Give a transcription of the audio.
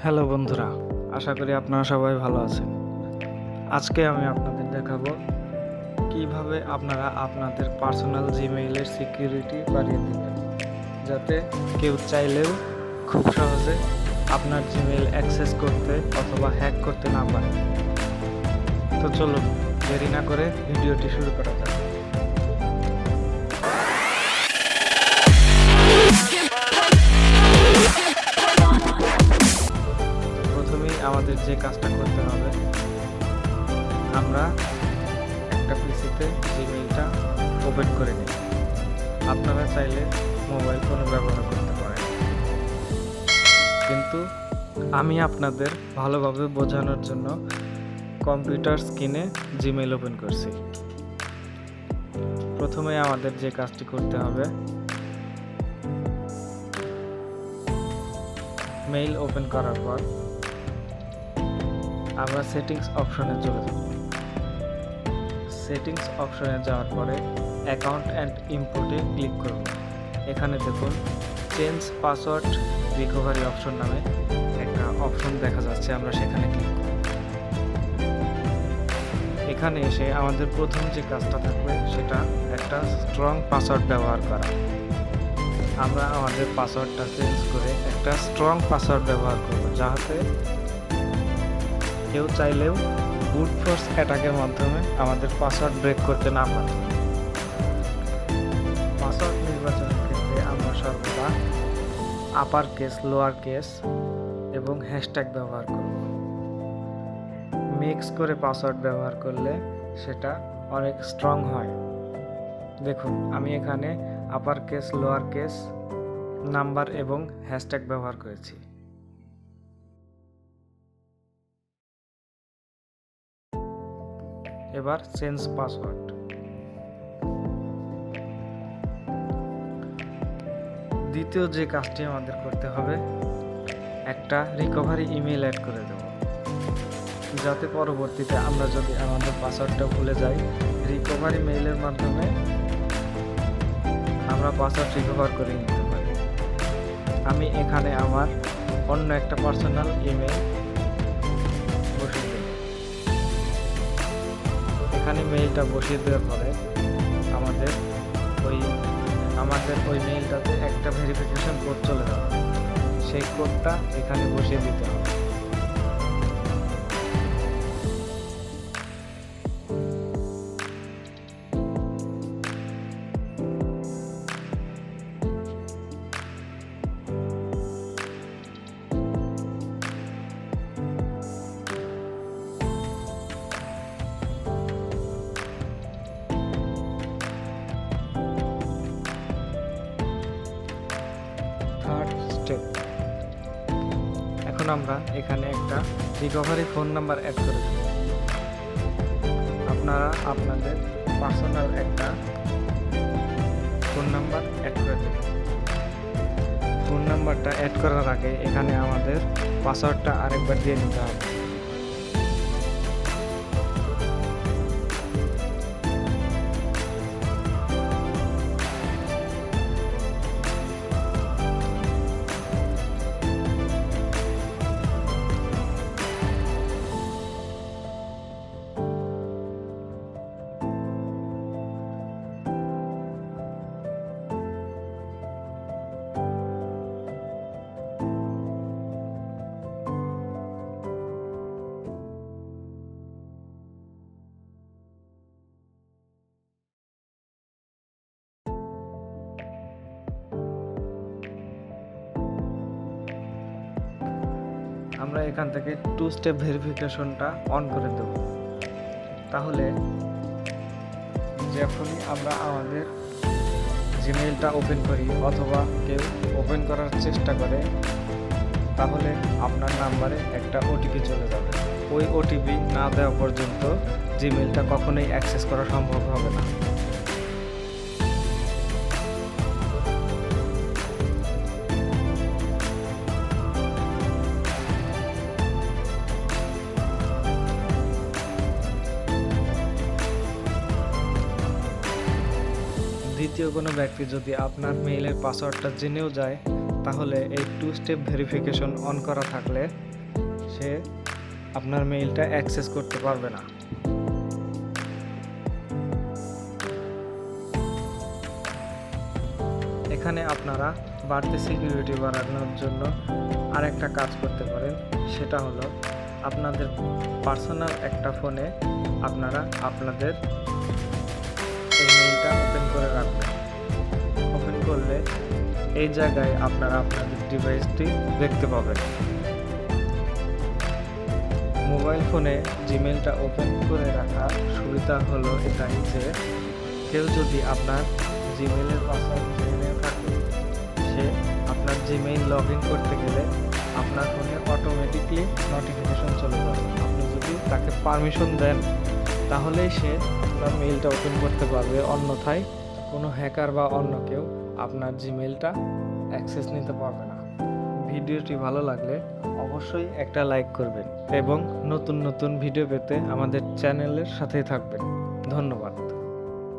Hello বন্ধুরা, আশা করি আপনারা সবাই ভালো আছেন। আজকে আমি আপনাদের দেখাবো কিভাবে আপনারা আপনাদের পার্সোনাল জিমেইলের সিকিউরিটি বাড়িয়ে দেবেন, যাতে কেউ চাইলেও খুব সহজে আপনার জিমেইল অ্যাক্সেস করতে অথবা হ্যাক করতে না পারে। তো চলুন দেরি না করে ভিডিওটি শুরু করা যাক। প্রথমেই আমাদের যে কাজটা করতে হবে, আমরা একটা পিসিতে জিমেইলটা ওপেন করে নিই। আপনারা চাইলে মোবাইল ফোনে ব্যবহার করতে পারেন, কিন্তু আমি আপনাদের ভালোভাবে বোঝানোর জন্য কম্পিউটার স্ক্রিনে জিমেইল ওপেন করছি। প্রথমে আমাদের যে কাজটি করতে হবে, মেইল ওপেন করার পর আমরা সেটিংস অপশনে চলে যাব। সেটিংস অপশনে যাওয়ার পরে অ্যাকাউন্ট অ্যান্ড ইম্পোর্টে ক্লিক করব। এখানে দেখুন চেঞ্জ পাসওয়ার্ড রিকভারি অপশন নামে একটা অপশন দেখা যাচ্ছে, আমরা সেখানে ক্লিক করব। এখানে এসে আমাদের প্রথম যে কাজটা থাকবে সেটা একটা স্ট্রং পাসওয়ার্ড ব্যবহার করা। আমরা আমাদের পাসওয়ার্ডটা চেঞ্জ করে একটা স্ট্রং পাসওয়ার্ড ব্যবহার করব, যাতে কেউ চাইলেও ব্রুট ফোর্স অ্যাটাকের মাধ্যমে আমাদের পাসওয়ার্ড ব্রেক করতে না পারে। পাসওয়ার্ড নির্বাচনের ক্ষেত্রে আমরা সর্বদা আপার কেস, লোয়ার কেস এবং হ্যাশট্যাগ ব্যবহার করব। মিক্স করে পাসওয়ার্ড ব্যবহার করলে সেটা অনেক স্ট্রং হয়। দেখুন আমি এখানে upper case, lower case, number এবং হ্যাশট্যাগ ব্যবহার করেছি। এবার চেঞ্জ পাসওয়ার্ড। দ্বিতীয় যে কাজটি আমাদের করতে হবে, একটা রিকভারি ইমেল অ্যাড করে দেব, যাতে পরবর্তীতে আমরা যদি আমাদের পাসওয়ার্ডটা ভুলে যাই, রিকভারি মেইলের মাধ্যমে আমরা পাসওয়ার্ড রিকভার করে নিতে পারি। আমি এখানে আমার অন্য একটা পার্সোনাল ইমেল বসিয়ে দেব। এখানে মেইলটা বসিয়ে দেওয়ার পরে আমাদের ওই মেইলটাতে একটা ভেরিফিকেশন কোড চলে যাবে। সেই কোডটা এখানে বসিয়ে দিতে হবে। স্টেপ, এখন আমরা এখানে একটা রিকভারি ফোন নাম্বার অ্যাড করে দেব। আপনারা আপনাদের পার্সোনাল একটা ফোন নাম্বার অ্যাড করে দেবেন। ফোন নাম্বারটা অ্যাড করার আগে এখানে আমাদের পাসওয়ার্ডটা আরেকবার দিয়ে নিতে হবে। আমরা এখান থেকে 2 স্টেপ ভেরিফিকেশনটা অন করে দেব। তাহলে যখনই আমরা আমাদের জিমেইলটা ওপেন করি অথবা কেউ ওপেন করার চেষ্টা করে, তাহলে আপনার নাম্বারে একটা ওটিপি চলে যাবে। ওই ওটিপি না দেওয়া পর্যন্ত জিমেইলটা কখনোই অ্যাক্সেস করা সম্ভব হবে না। দ্বিতীয় কোনো ব্যক্তি যদি আপনার মেইলের পাসওয়ার্ডটা জেনেও যায়, তাহলে এই 2 স্টেপ ভেরিফিকেশন অন করা থাকলে সে আপনার মেইলটা অ্যাক্সেস করতে পারবে না। এখানে আপনারা বাড়তি সিকিউরিটি বাড়ানোর জন্য আরেকটা কাজ করতে পারেন, সেটা হলো আপনাদের পার্সোনাল একটা ফোনে আপনারা আপনাদের এই মেইলটা ওপেন করে রাখবেন। ওপেন করলে এই জায়গায় আপনারা আপনাদের ডিভাইসটি দেখতে পাবেন। মোবাইল ফোনে জিমেইলটা ওপেন করে রাখার সুবিধা হলো এটাই যে কেউ যদি আপনার জিমেইলের পাসওয়ার্ড জেনে থাকে, সে আপনার জিমেইল লগ ইন করতে গেলে আপনার ফোনে অটোমেটিকলি নোটিফিকেশন চলে যাবে। আপনি যদি তাকে পারমিশন দেন তাহলেই সে আপনার মেইলটা ওপেন করতে পারবে, অন্যথায় কোনো হ্যাকার বা অন্য কেউ আপনার জিমেইলটা অ্যাক্সেস নিতে পারবে না। ভিডিওটি ভালো লাগলে অবশ্যই একটা লাইক করবেন এবং নতুন নতুন ভিডিও পেতে আমাদের চ্যানেলের সাথেই থাকবেন। ধন্যবাদ।